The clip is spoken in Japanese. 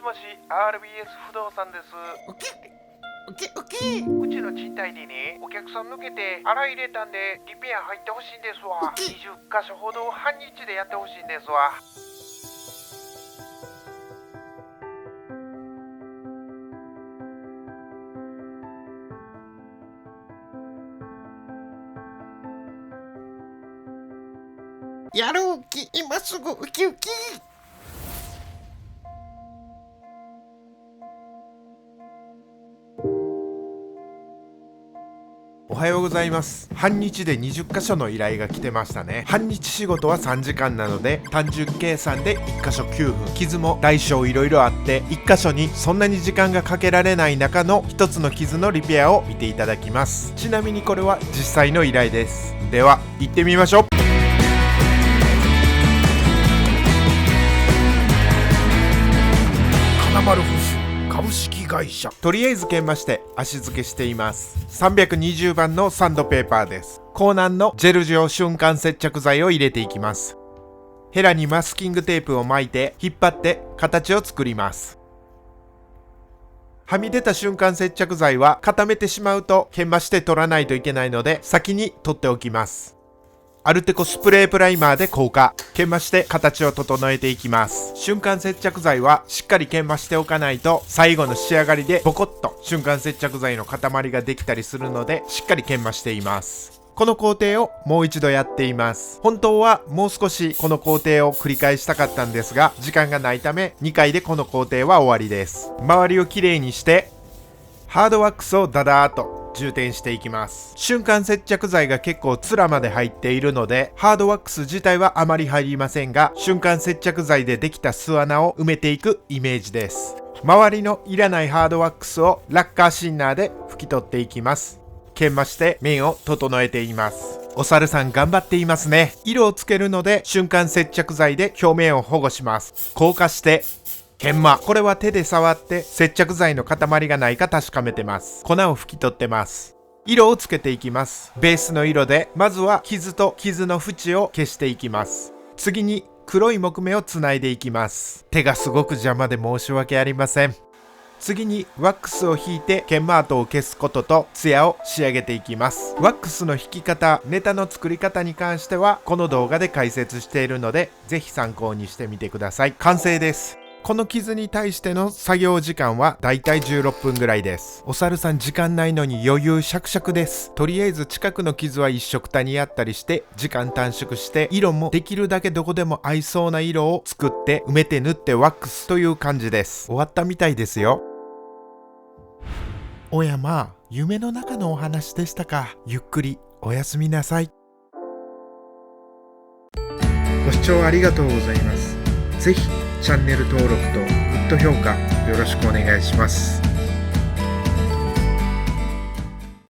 しもし RBS 不動産です。うちの賃貸でね、お客さん抜けて洗い入れたんでリペア入ってほしいんですわ。20箇所ほど半日でやってほしいんですわ。やるウキ、今すぐウキウキ。おはようございます。半日で20箇所の依頼が来てましたね。半日仕事は3時間なので単純計算で1箇所9分。傷も大小いろいろあって1箇所にそんなに時間がかけられない中の1つの傷のリペアを見ていただきます。ちなみにこれは実際の依頼です。では行ってみましょう。金丸フス株式会社。とりあえず研磨して足付けしています。320番のサンドペーパーです。高難のジェル状瞬間接着剤を入れていきます。ヘラにマスキングテープを巻いて引っ張って形を作ります。はみ出た瞬間接着剤は固めてしまうと研磨して取らないといけないので先に取っておきます。アルテコスプレープライマーで硬化、研磨して形を整えていきます。瞬間接着剤はしっかり研磨しておかないと最後の仕上がりでボコッと瞬間接着剤の塊ができたりするのでしっかり研磨しています。この工程をもう一度やっています。本当はもう少しこの工程を繰り返したかったんですが時間がないため2回でこの工程は終わりです。周りをきれいにしてハードワックスをダダーっと充填していきます。瞬間接着剤が結構面まで入っているのでハードワックス自体はあまり入りませんが瞬間接着剤でできた巣穴を埋めていくイメージです。周りのいらないハードワックスをラッカーシンナーで拭き取っていきます。研磨して面を整えています。お猿さん頑張っていますね。色をつけるので瞬間接着剤で表面を保護します。硬化して研磨。これは手で触って接着剤の塊がないか確かめてます。粉を拭き取ってます。色をつけていきます。ベースの色でまずは傷と傷の縁を消していきます。次に黒い木目をつないでいきます。手がすごく邪魔で申し訳ありません。次にワックスを引いて研磨跡を消すこととツヤを仕上げていきます。ワックスの引き方、ネタの作り方に関してはこの動画で解説しているのでぜひ参考にしてみてください。完成です。この傷に対しての作業時間はだいたい16分ぐらいです。お猿さん時間ないのに余裕しゃくしゃくです。とりあえず近くの傷は一色たにやったりして時間短縮して色もできるだけどこでも合いそうな色を作って埋めて塗ってワックスという感じです。終わったみたいですよ。おやまあ夢の中のお話でしたか。ゆっくりおやすみなさい。ご視聴ありがとうございます。ぜひチャンネル登録とグッド評価よろしくお願いします。